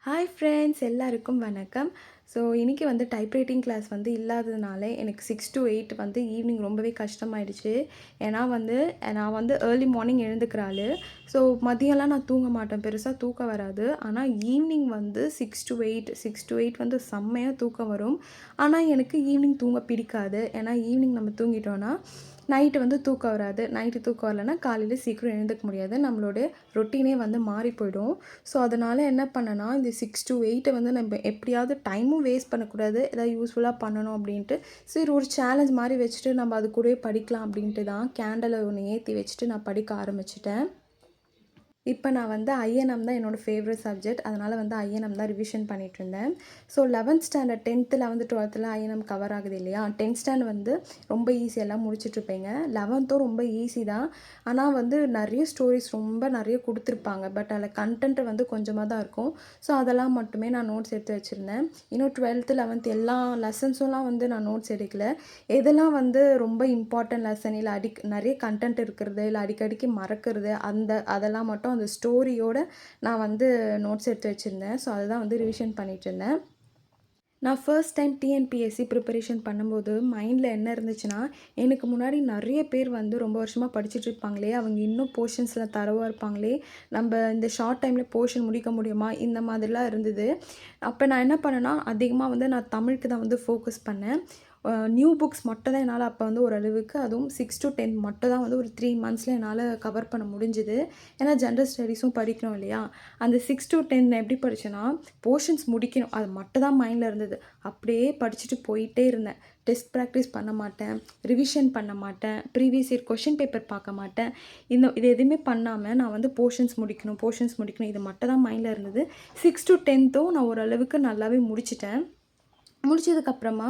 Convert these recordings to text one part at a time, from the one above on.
Hi friends, எல்லாருக்கும் வணக்கம். So இன்றைக்கி வந்து டைப்ரைட்டிங் கிளாஸ் வந்து இல்லாததுனால எனக்கு 6 to 8 வந்து ஈவினிங் ரொம்பவே கஷ்டமாயிடுச்சு. ஏன்னா வந்து நான் வந்து ஏர்லி மார்னிங் எழுந்துக்கிற ஆள். ஸோ மதியம்லாம் நான் தூங்க மாட்டேன், பெருசாக தூக்கம் வராது. ஆனால் ஈவினிங் வந்து 6 to 8 வந்து செம்மையாக தூக்கம் வரும். ஆனால் எனக்கு ஈவினிங் தூங்க பிடிக்காது. ஏன்னா ஈவினிங் நம்ம தூங்கிட்டோன்னா நைட்டு வந்து தூக்கம் வராது. நைட்டு தூக்கம் வரலன்னா காலையில் சீக்கிரம் எழுந்துக்க முடியாது. நம்மளோட ரொட்டீனே வந்து மாறி போயிடும். ஸோ அதனால் என்ன பண்ணேன்னா, இந்த 6 to 8 வந்து நம்ம எப்படியாவது டைமும் வேஸ்ட் பண்ணக்கூடாது, ஏதாவது யூஸ்ஃபுல்லாக பண்ணணும் அப்படின்ட்டு, சரி ஒரு சேலஞ்ச் மாதிரி வச்சுட்டு நம்ம அது கூடவே படிக்கலாம் அப்படின்ட்டு தான் கேண்டலை ஒன்று ஏற்றி வச்சுட்டு நான் படிக்க ஆரம்பிச்சிட்டேன். இப்போ நான் வந்து ஐஎன்எம் தான் என்னோடய ஃபேவரட் சப்ஜெக்ட். அதனால் வந்து ஐஎன்எம் தான் ரிவிஷன் பண்ணிகிட்ருந்தேன். So 11th standard 10th 11th 12th INM cover ஆகுது இல்லையா? 10th ஸ்டாண்டர்ட் வந்து ரொம்ப ஈஸியெல்லாம் முடிச்சிட்ருப்பேங்க. 11th ரொம்ப ஈஸி தான். ஆனால் வந்து நிறைய ஸ்டோரிஸ் நிறைய கொடுத்துருப்பாங்க. பட் அதில் கண்டென்ட் வந்து கொஞ்சமாக தான் இருக்கும். ஸோ அதெல்லாம் மட்டுமே நான் நோட்ஸ் எடுத்து வச்சுருந்தேன். இன்னும் 12th 11th எல்லா லெசன்ஸும்லாம் வந்து நான் நோட்ஸ் எடுக்கல. எதெல்லாம் வந்து ரொம்ப இம்பார்ட்டன்ட் லெசன் இல்லை நிறைய கண்டென்ட் இருக்கிறது, இல்லை அடிக்கடிக்கு மறக்கிறது, அதெல்லாம் மட்டும் அந்த ஸ்டோரியோடு நான் வந்து நோட்ஸ் எடுத்து வச்சுருந்தேன். ஸோ அதுதான் வந்து ரிவிஷன் பண்ணிகிட்ருந்தேன். நான் ஃபர்ஸ்ட் டைம் டிஎன்பிஎஸ்சி ப்ரிப்பரேஷன் பண்ணும்போது மைண்டில் என்ன இருந்துச்சுன்னா, எனக்கு முன்னாடி நிறைய பேர் வந்து ரொம்ப வருஷமாக படிச்சுட்டு இருப்பாங்களே, அவங்க இன்னும் போர்ஷன்ஸில் தரவாக இருப்பாங்களே, நம்ம இந்த ஷார்ட் டைமில் போர்ஷன் முடிக்க முடியுமா, இந்த மாதிரிலாம் இருந்தது. அப்போ நான் என்ன பண்ணேன்னா, அதிகமாக வந்து நான் தமிழுக்கு தான் வந்து ஃபோக்கஸ் பண்ணேன். நியூ புக்ஸ் மட்டும் தான் என்னால் அப்போ வந்து ஓரளவுக்கு, அதுவும் 6 to 10 மட்டும் தான் வந்து ஒரு 3 monthஸில் என்னால் கவர் பண்ண முடிஞ்சுது. ஏன்னா ஜென்ரல் ஸ்டடீஸும் படிக்கணும் இல்லையா? அந்த 6 to 10 எப்படி படித்தேன்னா, போர்ஷன்ஸ் முடிக்கணும் அது மட்டும் தான் மைண்டில் இருந்தது. அப்படியே படிச்சுட்டு போயிட்டே இருந்தேன். டெஸ்ட் ப்ராக்டிஸ் பண்ண மாட்டேன், ரிவிஷன் பண்ண மாட்டேன், ப்ரீவியஸ் இயர் கொஷின் பேப்பர் பார்க்க மாட்டேன். இது எதுவுமே பண்ணாமல் நான் வந்து போர்ஷன்ஸ் முடிக்கணும் இது மட்டும் தான் மைண்டில் இருந்தது. 6 to 10 நான் ஓரளவுக்கு நல்லாவே முடிச்சிட்டேன். முடிச்சதுக்கப்புறமா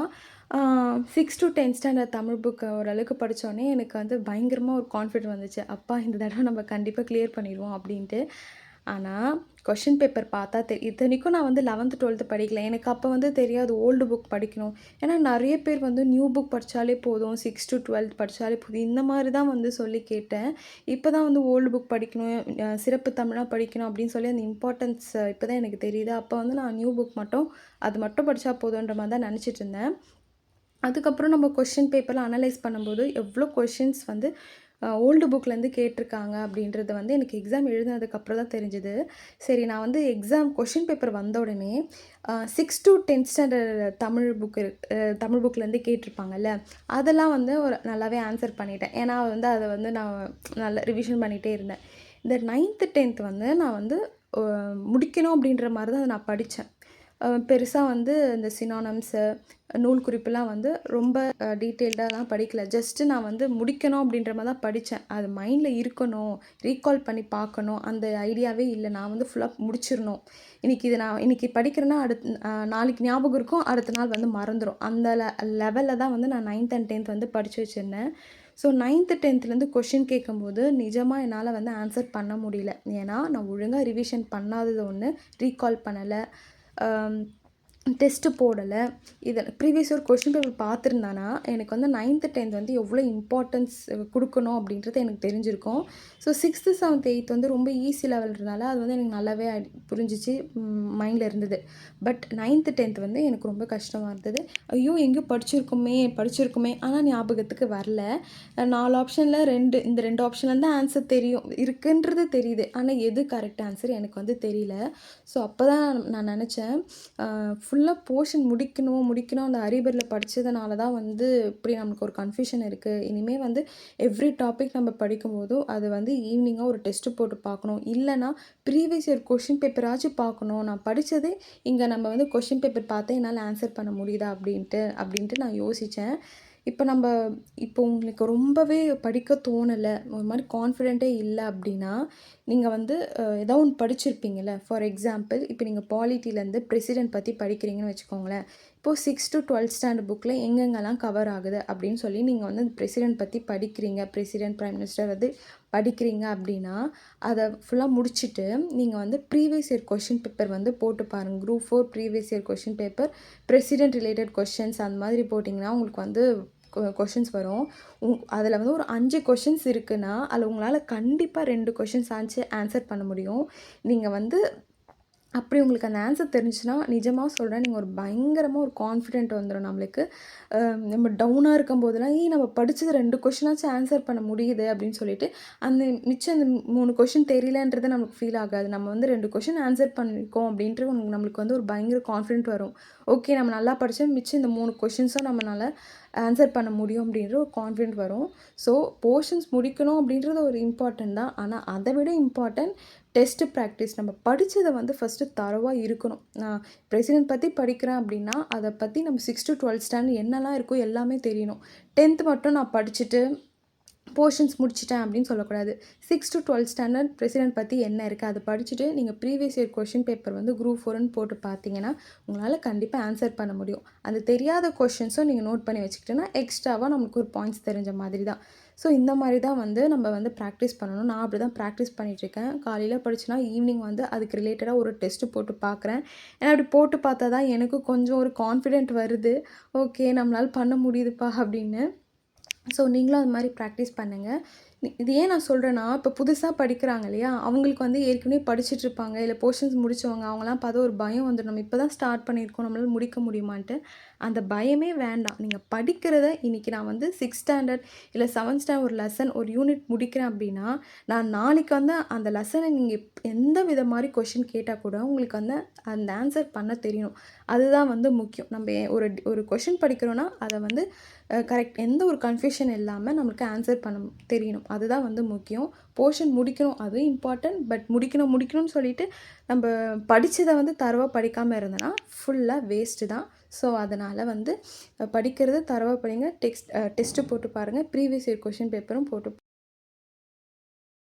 6 to 10 ஸ்டாண்டர்ட் தமிழ் புக்கு ஓரளவுக்கு படித்தோடனே எனக்கு வந்து பயங்கரமாக ஒரு கான்ஃபிடென்ட் வந்துச்சு. அப்பா இந்த தடவை நம்ம கண்டிப்பாக கிளியர் பண்ணிடுவோம் அப்படின்ட்டு. ஆனால் கொஷின் பேப்பர் பார்த்தா இத்தனைக்கும் நான் வந்து 11th 12th படிக்கல. எனக்கு அப்போ வந்து தெரியாது ஓல்டு புக் படிக்கணும். ஏன்னா நிறைய பேர் வந்து நியூ புக் படித்தாலே போதும், 6 to 12 படித்தாலே போதும், இந்த மாதிரி தான் வந்து சொல்லி கேட்டேன். இப்போ தான் வந்து ஓல்டு புக் படிக்கணும், சிறப்பு தமிழாக படிக்கணும் அப்படின்னு சொல்லி அந்த இம்பார்ட்டன்ஸ் இப்போ தான் எனக்கு தெரியுது. அப்போ வந்து நான் நியூ புக் அது மட்டும் படித்தா போதுன்ற மாதிரி தான் நினச்சிட்டு இருந்தேன். அதுக்கப்புறம் நம்ம கொஷின் பேப்பரில் அனலைஸ் பண்ணும்போது எவ்வளோ கொஷின்ஸ் வந்து ஓல்டு புக்லேருந்து கேட்டிருக்காங்க அப்படின்றது வந்து எனக்கு எக்ஸாம் எழுதினதுக்கப்புறம் தான் தெரிஞ்சுது. சரி, நான் வந்து எக்ஸாம் கொஷின் பேப்பர் வந்த உடனே 6 to 10 ஸ்டாண்டர்ட் தமிழ் புக்லேருந்து கேட்டிருப்பாங்கல்ல, அதெல்லாம் வந்து ஒரு நல்லாவே ஆன்சர் பண்ணிட்டேன். ஏன்னா வந்து அதை வந்து நான் நல்லா ரிவிஷன் பண்ணிகிட்டே இருந்தேன். இந்த 9th 10th வந்து நான் வந்து முடிக்கணும் அப்படின்ற மாதிரி தான் நான் படித்தேன். பெருசாக வந்து இந்த சினானம்ஸு, நூல் குறிப்புலாம் வந்து ரொம்ப டீட்டெயில்டாலாம் படிக்கல. ஜஸ்ட்டு நான் வந்து முடிக்கணும் அப்படின்ற மாதிரி தான் படித்தேன். அது மைண்டில் இருக்கணும், ரீகால் பண்ணி பார்க்கணும், அந்த ஐடியாவே இல்லை. நான் வந்து ஃபுல்லாக முடிச்சிடணும். இன்றைக்கி படிக்கிறேன்னா நாளைக்கு ஞாபகம் இருக்கும், அடுத்த நாள் வந்து மறந்துடும். அந்த லெவலில் தான் வந்து நான் 9th and 10th வந்து படித்து வச்சுருந்தேன். ஸோ 9th 10thலேருந்து கொஷின் கேட்கும்போது நிஜமாக என்னால் வந்து ஆன்சர் பண்ண முடியல. ஏன்னா நான் ஒழுங்காக ரிவிஷன் பண்ணாதது ஒன்று, ரீகால் பண்ணலை, டெஸ்ட்டு போடலை. ப்ரீவியஸ் இயர் கொஷின் பேப்பர் பார்த்துருந்தானா எனக்கு வந்து 9th 10th வந்து எவ்வளோ இம்பார்ட்டன்ஸ் கொடுக்கணும் அப்படின்றது எனக்கு தெரிஞ்சிருக்கும். ஸோ 6th 7th 8th வந்து ரொம்ப ஈஸி லெவல்ன்றனால அது வந்து எனக்கு நல்லாவே புரிஞ்சிச்சு, மைண்டில் இருந்தது. பட் 9th 10th வந்து எனக்கு ரொம்ப கஷ்டமாக இருந்தது. ஐயோ எங்கேயோ படிச்சிருக்குமே ஆனால் ஞாபகத்துக்கு வரல. 4 ஆப்ஷனில் இந்த 2 ஆப்ஷன்லேருந்து ஆன்சர் இருக்குன்றது தெரியுது, ஆனால் எது கரெக்ட் ஆன்சர் எனக்கு வந்து தெரியல. ஸோ அப்போ தான் நான் நினச்சேன், ஃபுல்லாக போர்ஷன் முடிக்கணும் அந்த அரியபரில் படித்ததுனால தான் வந்து இப்படி நமக்கு ஒரு கன்ஃபியூஷன் இருக்குது. இனிமேல் வந்து எவ்ரி டாபிக் நம்ம படிக்கும்போதும் அது வந்து ஈவினிங்காக ஒரு டெஸ்ட்டு போட்டு பார்க்கணும், இல்லைனா ப்ரீவியஸ் இயர் கொஷின் பேப்பராச்சும் பார்க்கணும். நான் படித்ததே இங்கே நம்ம வந்து கொஷின் பேப்பர் பார்த்தே என்னால் ஆன்சர் பண்ண முடியுதா அப்படின்ட்டு நான் யோசித்தேன். இப்போ உங்களுக்கு ரொம்பவே படிக்க தோணலை, ஒரு மாதிரி கான்ஃபிடென்ட்டே இல்லை அப்படின்னா, நீங்கள் வந்து ஏதோ ஒன்று படிச்சிருப்பீங்கள்ல. ஃபார் எக்ஸாம்பிள், இப்போ நீங்கள் பாலிட்டிலேருந்து பிரசிடென்ட் பற்றி படிக்கிறீங்கன்னு வச்சுக்கோங்களேன். இப்போது 6 to 12 ஸ்டாண்டர்ட் புக்கில் எங்கெங்கெல்லாம் கவர் ஆகுது அப்படின்னு சொல்லி நீங்கள் வந்து பிரசிடென்ட் பற்றி படிக்கிறீங்க, பிரசிடென்ட் பிரைம் மினிஸ்டர் வந்து படிக்கிறீங்க அப்படின்னா, அதை ஃபுல்லாக முடிச்சுட்டு நீங்கள் வந்து ப்ரீவியஸ் இயர் கொஷின் பேப்பர் வந்து போட்டு பாருங்கள். Group 4 previous year question paper, president related questions அந்த மாதிரி போட்டிங்கன்னா உங்களுக்கு வந்து கொஷின்ஸ் வரும். அதில் வந்து ஒரு 5 கொஷின்ஸ் இருக்குன்னா அதில் உங்களால் கண்டிப்பாக 2 கொஷின்ஸ் ஆன்சர் பண்ண முடியும். நீங்கள் வந்து அப்படி உங்களுக்கு அந்த ஆன்சர் தெரிஞ்சுச்சுன்னா, நிஜமா சொல்றேன், நீங்க ஒரு பயங்கரமா ஒரு கான்ஃபிடென்ட் வந்துரும் நம்மளுக்கு. நம்ம டவுனா இருக்கும்போதெல்லாம், "ஏய் நம்ம படிச்சது 2 கொஸ்டினாச்சும் ஆன்சர் பண்ண முடியுது" அப்படின்னு சொல்லிட்டு, அந்த மிச்சம் அந்த 3 கொஸ்டின் தெரியலன்றது நமக்கு ஃபீல் ஆகாது. நம்ம வந்து 2 கொஸ்டின் ஆன்சர் பண்ணியிருக்கோம் அப்படின்ட்டு நம்மளுக்கு வந்து ஒரு பயங்கர கான்ஃபிடென்ட் வரும். ஓகே நம்ம நல்லா படிச்சோம், மிச்சம் இந்த 3 கொஸ்டின்ஸும் நம்மனால ஆன்சர் பண்ண முடியும் அப்படின்ற ஒரு கான்ஃபிடென்ட் வரும். ஸோ போர்ஷன்ஸ் முடிக்கணும் அப்படின்றது ஒரு இம்பார்ட்டன்ட் தான். ஆனா அத விட இம்பார்ட்டன்ட் டெஸ்ட் ப்ராக்டிஸ். நம்ம படிச்சத வந்து ஃபஸ்ட்டு தரோவா இருக்கணும். நான் பிரசிடென்ட் பத்தி படிக்கிறேன் அப்படின்னா, அத பத்தி நம்ம 6-12 ஸ்டாண்டர்ட் என்னலாம் இருக்கோ எல்லாமே தெரியணும். 10த் மட்டும் நான் படிச்சுட்டு போர்ஷன்ஸ் முடிச்சுட்டேன் அப்படின்னு சொல்லக்கூடாது. 6-12 ஸ்டாண்டர்ட் பிரசிடென்ட் பத்தி என்ன இருக்கு, அத படிச்சுட்டு நீங்க ப்ரீவியஸ் இயர் கொஸ்டின் பேப்பர் வந்து குரூப் 4ன்னு போட்டு பார்த்தீங்கன்னா, உங்களால கண்டிப்பா ஆன்சர் பண்ண முடியும். அந்த தெரியாத கொஸ்டின்ஸும் நீங்க நோட் பண்ணி வச்சுக்கிட்டோன்னா, எக்ஸ்ட்ராவா நமக்கு ஒரு பாயிண்ட்ஸ் தெரிஞ்ச மாதிரி தான். ஸோ இந்த மாரி தான் வந்து நம்ம வந்து ப்ராக்டிஸ் பண்ணணும். நான் அப்படி தான் ப்ராக்டிஸ் பண்ணிட்டுருக்கேன். காலையில படிச்சேன்னா, ஈவினிங் வந்து அதுக்கு ரிலேட்டடா ஒரு டெஸ்ட்டு போட்டு பார்க்குறேன். ஏன்னா அப்படி போட்டு பார்த்தா தான் எனக்கும் கொஞ்சம் ஒரு கான்ஃபிடென்ட் வருது. ஓகே நம்மளால பண்ண முடியுதுப்பா அப்படின்னு. ஸோ நீங்களும் அது மாரி ப்ராக்டிஸ் பண்ணுங்க. இது ஏன் நான் சொல்கிறேன்னா, இப்போ புதுசா படிக்கிறாங்க இல்லையா? அவங்களுக்கு வந்து ஏற்கனவே படிச்சுட்ருப்பாங்க, இல்ல போர்ஷன்ஸ் முடிச்சவங்க அவங்கலாம் பார்த்தா ஒரு பயம் வந்துரும். நம்ம இப்போ தான் ஸ்டார்ட் பண்ணியிருக்கோம், நம்மளால முடிக்க முடியுமான்ட்டு. அந்த பயமே வேண்டாம். நீங்க படிக்கிறத இன்னைக்கு நான் வந்து 6த் ஸ்டாண்டர்ட் இல்ல 7த் ஸ்டாண்டர்ட் ஒரு லெசன், ஒரு யூனிட் முடிக்கிறேன் அப்படின்னா, நான் நாளைக்கு வந்து அந்த லெசன நீங்க எந்த வித மாரி கொஸ்டின் கேட்டா கூட உங்களுக்கு வந்து அந்த ஆன்சர் பண்ண தெரியணும். அதுதான் வந்து முக்கியம். நம்ம ஒரு ஒரு கொஸ்டின் படிக்கிறோம்னா, அத வந்து கரெக்ட் எந்த ஒரு கன்ஃப்யூஷன் இல்லாம நமக்கு ஆன்சர் பண்ண தெரியணும். அதுதான் வந்து முக்கியம். போர்ஷன் முடிக்கணும் அதுவும் இம்பார்ட்டன்ட். பட் முடிக்கணும்னு சொல்லிட்டு நம்ப படிச்சத வந்து தரோவா படிக்காம இருந்தோன்னா, ஃபுல்லா வேஸ்ட்டு தான். ஸோ அதனால வந்து படிக்கிறத தரோவா படிங்க. டெஸ்ட்டு போட்டு பாருங்க. ப்ரீவியஸ் இயர் கொஸ்டின் பேப்பரும் போட்டு